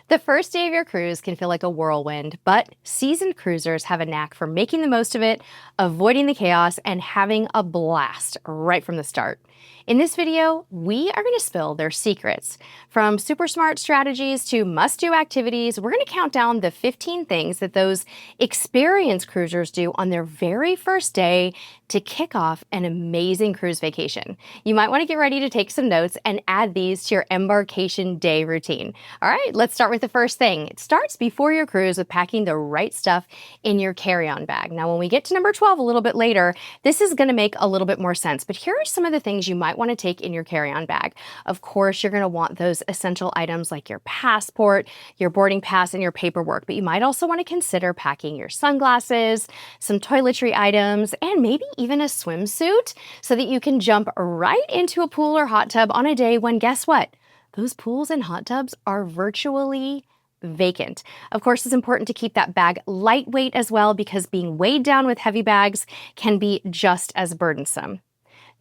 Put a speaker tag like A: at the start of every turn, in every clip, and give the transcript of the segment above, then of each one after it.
A: The first day of your cruise can feel like a whirlwind, but seasoned cruisers have a knack for making the most of it, avoiding the chaos, and having a blast right from the start. In this video, we are going to spill their secrets. From super smart strategies to must-do activities, we're going to count down the 15 things that those experienced cruisers do on their very first day to kick off an amazing cruise vacation. You might want to get ready to take some notes and add these to your embarkation day routine. All right, let's start with the first thing. It starts before your cruise with packing the right stuff in your carry-on bag. Now, when we get to number 12 a little bit later, this is going to make a little bit more sense, but here are some of the things you might want to take in your carry-on bag. Of course, you're going to want those essential items like your passport, your boarding pass, and your paperwork, but you might also want to consider packing your sunglasses, some toiletry items, and maybe even a swimsuit so that you can jump right into a pool or hot tub on a day when, guess what? Those pools and hot tubs are virtually vacant. Of course, it's important to keep that bag lightweight as well because being weighed down with heavy bags can be just as burdensome.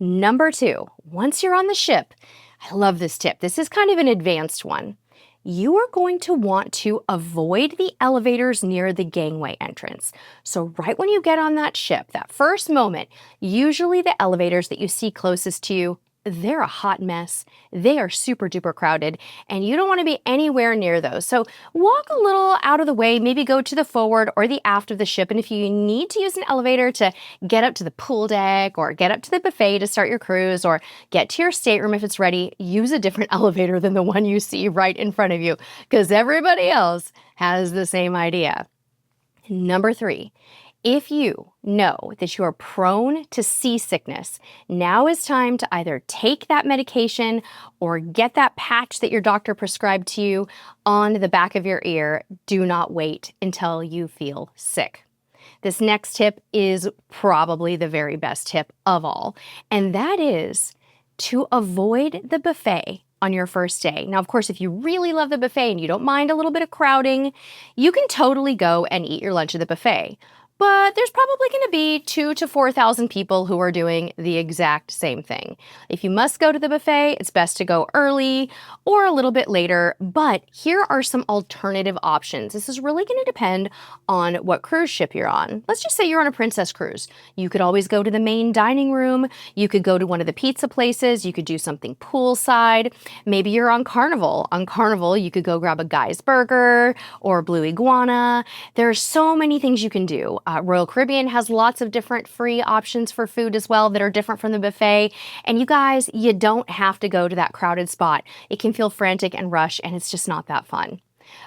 A: Number 2, once you're on the ship, I love this tip. This is kind of an advanced one. You are going to want to avoid the elevators near the gangway entrance. So right when you get on that ship, that first moment, usually the elevators that you see closest to you, they're a hot mess. They are super duper crowded and you don't want to be anywhere near those. So walk a little out of the way, maybe go to the forward or the aft of the ship. And if you need to use an elevator to get up to the pool deck or get up to the buffet to start your cruise or get to your stateroom if it's ready, use a different elevator than the one you see right in front of you because everybody else has the same idea. Number 3. If you know that you are prone to seasickness, now is time to either take that medication or get that patch that your doctor prescribed to you on the back of your ear. Do not wait until you feel sick. This next tip is probably the very best tip of all, and that is to avoid the buffet on your first day. Now, of course, if you really love the buffet and you don't mind a little bit of crowding, you can totally go and eat your lunch at the buffet. But there's probably going to be 2,000 to 4,000 people who are doing the exact same thing. If you must go to the buffet, it's best to go early or a little bit later, but here are some alternative options. This is really going to depend on what cruise ship you're on. Let's just say you're on a Princess cruise. You could always go to the main dining room. You could go to one of the pizza places. You could do something poolside. Maybe you're on Carnival. On Carnival, you could go grab a Guy's Burger or Blue Iguana. There are so many things you can do. Royal Caribbean has lots of different free options for food as well that are different from the buffet. And you guys, you don't have to go to that crowded spot. It can feel frantic and rush, and it's just not that fun.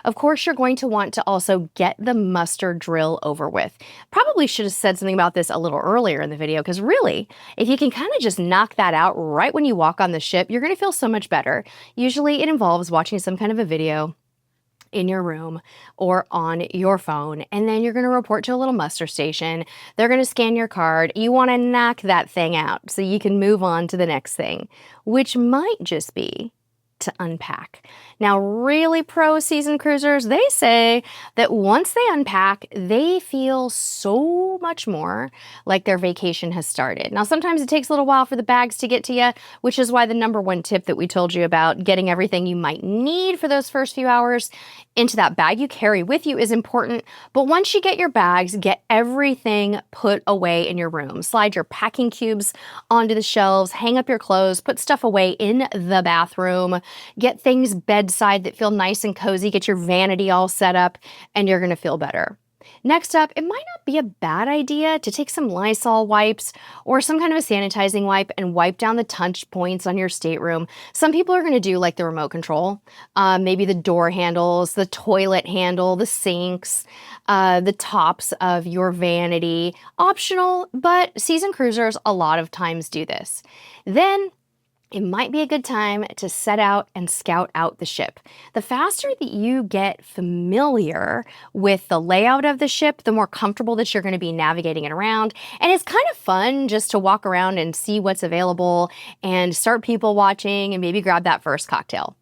A: Of course, you're going to want to also get the muster drill over with. Probably should have said something about this a little earlier in the video, because really, if you can kind of just knock that out right when you walk on the ship, you're going to feel so much better. Usually it involves watching some kind of a video in your room or on your phone, and then you're going to report to a little muster station. They're going to scan your card. You want to knock that thing out so you can move on to the next thing, which might just be to unpack. Now, really pro seasoned cruisers, they say that once they unpack, they feel so much more like their vacation has started. Now, sometimes it takes a little while for the bags to get to you, which is why the number 1 tip that we told you about getting everything you might need for those first few hours into that bag you carry with you is important. But once you get your bags, get everything put away in your room. Slide your packing cubes onto the shelves, hang up your clothes, put stuff away in the bathroom, get things bedside that feel nice and cozy, get your vanity all set up, and you're going to feel better. Next up, it might not be a bad idea to take some Lysol wipes or some kind of a sanitizing wipe and wipe down the touch points on your stateroom. Some people are going to do like the remote control, maybe the door handles, the toilet handle, the sinks, the tops of your vanity. Optional, but seasoned cruisers a lot of times do this. Then it might be a good time to set out and scout out the ship. The faster that you get familiar with the layout of the ship, the more comfortable that you're going to be navigating it around. And it's kind of fun just to walk around and see what's available and start people watching and maybe grab that first cocktail.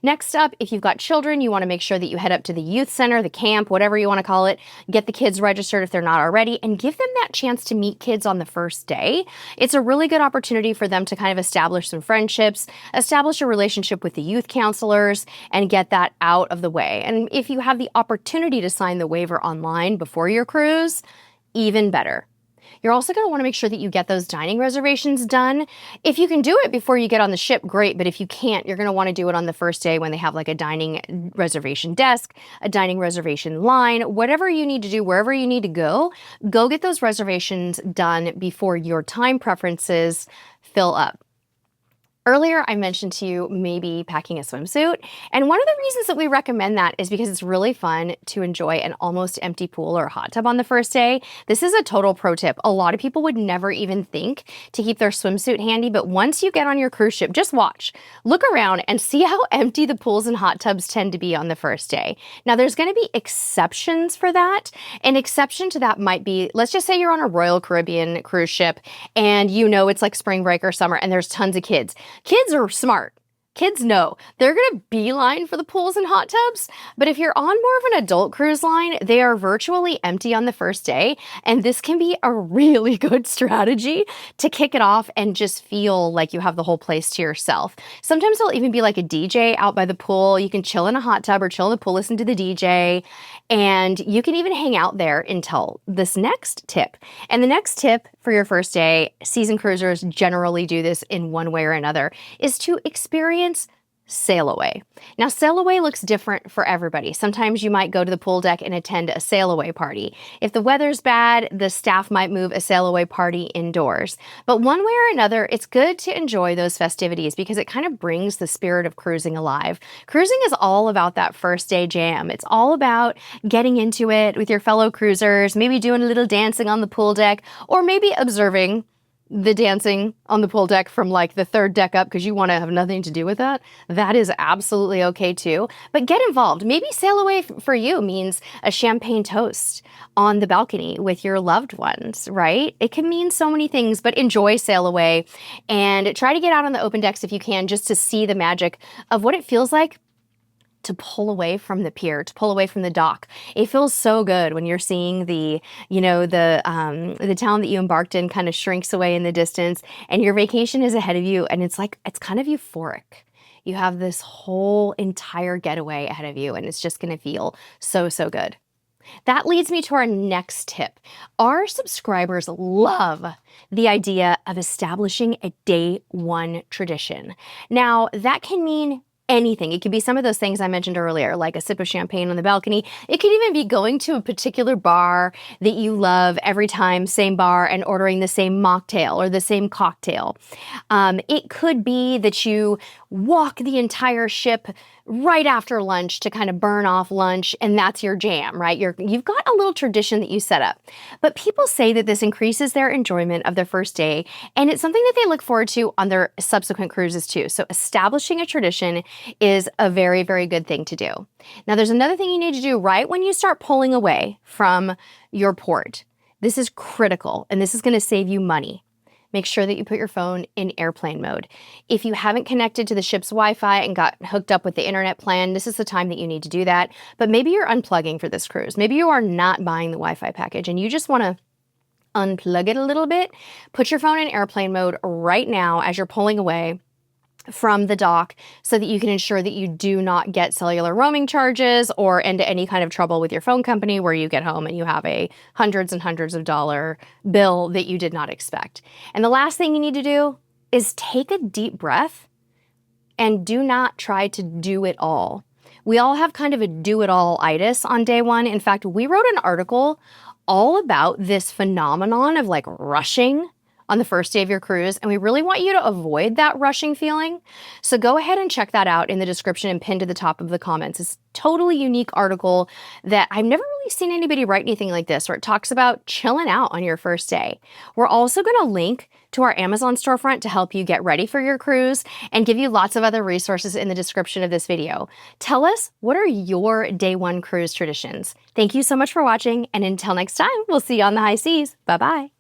A: Next up, if you've got children, you want to make sure that you head up to the youth center, the camp, whatever you want to call it, get the kids registered if they're not already, and give them that chance to meet kids on the first day. It's a really good opportunity for them to kind of establish some friendships, establish a relationship with the youth counselors, and get that out of the way. And if you have the opportunity to sign the waiver online before your cruise, even better. You're also going to want to make sure that you get those dining reservations done. If you can do it before you get on the ship, great. But if you can't, you're going to want to do it on the first day when they have like a dining reservation desk, a dining reservation line, whatever you need to do, wherever you need to go get those reservations done before your time preferences fill up. Earlier, I mentioned to you maybe packing a swimsuit, and one of the reasons that we recommend that is because it's really fun to enjoy an almost empty pool or hot tub on the first day. This is a total pro tip. A lot of people would never even think to keep their swimsuit handy, but once you get on your cruise ship, just watch. Look around and see how empty the pools and hot tubs tend to be on the first day. Now, there's going to be exceptions for that. An exception to that might be, let's just say you're on a Royal Caribbean cruise ship and you know it's like spring break or summer and there's tons of kids. Kids are smart. Kids know. They're going to beeline for the pools and hot tubs. But if you're on more of an adult cruise line, they are virtually empty on the first day. And this can be a really good strategy to kick it off and just feel like you have the whole place to yourself. Sometimes there'll even be like a DJ out by the pool. You can chill in a hot tub or chill in the pool, listen to the DJ. And you can even hang out there until this next tip. And the next tip for your first day, seasoned cruisers generally do this in one way or another, is to experience sail away. Now, sail away looks different for everybody. Sometimes you might go to the pool deck and attend a sail away party. If the weather's bad, the staff might move a sail away party indoors. But one way or another, it's good to enjoy those festivities because it kind of brings the spirit of cruising alive. Cruising is all about that first day jam. It's all about getting into it with your fellow cruisers, maybe doing a little dancing on the pool deck, or maybe observing the dancing on the pool deck from like the third deck up because you want to have nothing to do with that. That is absolutely okay too. But get involved. Maybe sail away for you means a champagne toast on the balcony with your loved ones, right? It can mean so many things, but enjoy sail away and try to get out on the open decks if you can, just to see the magic of what it feels like to pull away from the pier, to pull away from the dock. It feels so good when you're seeing the town that you embarked in kind of shrinks away in the distance and your vacation is ahead of you, and it's kind of euphoric. You have this whole entire getaway ahead of you and it's just going to feel so, so good. That leads me to our next tip. Our subscribers love the idea of establishing a day one tradition. Now, that can mean anything. It could be some of those things I mentioned earlier, like a sip of champagne on the balcony. It could even be going to a particular bar that you love every time, same bar, and ordering the same mocktail or the same cocktail. It could be that you walk the entire ship right after lunch to kind of burn off lunch, and that's your jam, right? You've got a little tradition that you set up. But people say that this increases their enjoyment of their first day, and it's something that they look forward to on their subsequent cruises too. So establishing a tradition is a very, very good thing to do. Now, there's another thing you need to do right when you start pulling away from your port. This is critical, and this is going to save you money. Make sure that you put your phone in airplane mode. If you haven't connected to the ship's Wi-Fi and got hooked up with the internet plan, this is the time that you need to do that. But maybe you're unplugging for this cruise. Maybe you are not buying the Wi-Fi package and you just want to unplug it a little bit. Put your phone in airplane mode right now as you're pulling away from the dock so that you can ensure that you do not get cellular roaming charges or into any kind of trouble with your phone company where you get home and you have a hundreds and hundreds of dollar bill that you did not expect. And the last thing you need to do is take a deep breath and do not try to do it all. We all have kind of a do-it-all-itis on day one. In fact, we wrote an article all about this phenomenon of like rushing on the first day of your cruise, and we really want you to avoid that rushing feeling. So go ahead and check that out in the description and pin to the top of the comments. It's a totally unique article that I've never really seen anybody write anything like this, where it talks about chilling out on your first day. We're also going to link to our Amazon storefront to help you get ready for your cruise and give you lots of other resources in the description of this video. Tell us, what are your day one cruise traditions? Thank you so much for watching, and until next time, we'll see you on the high seas. Bye-bye.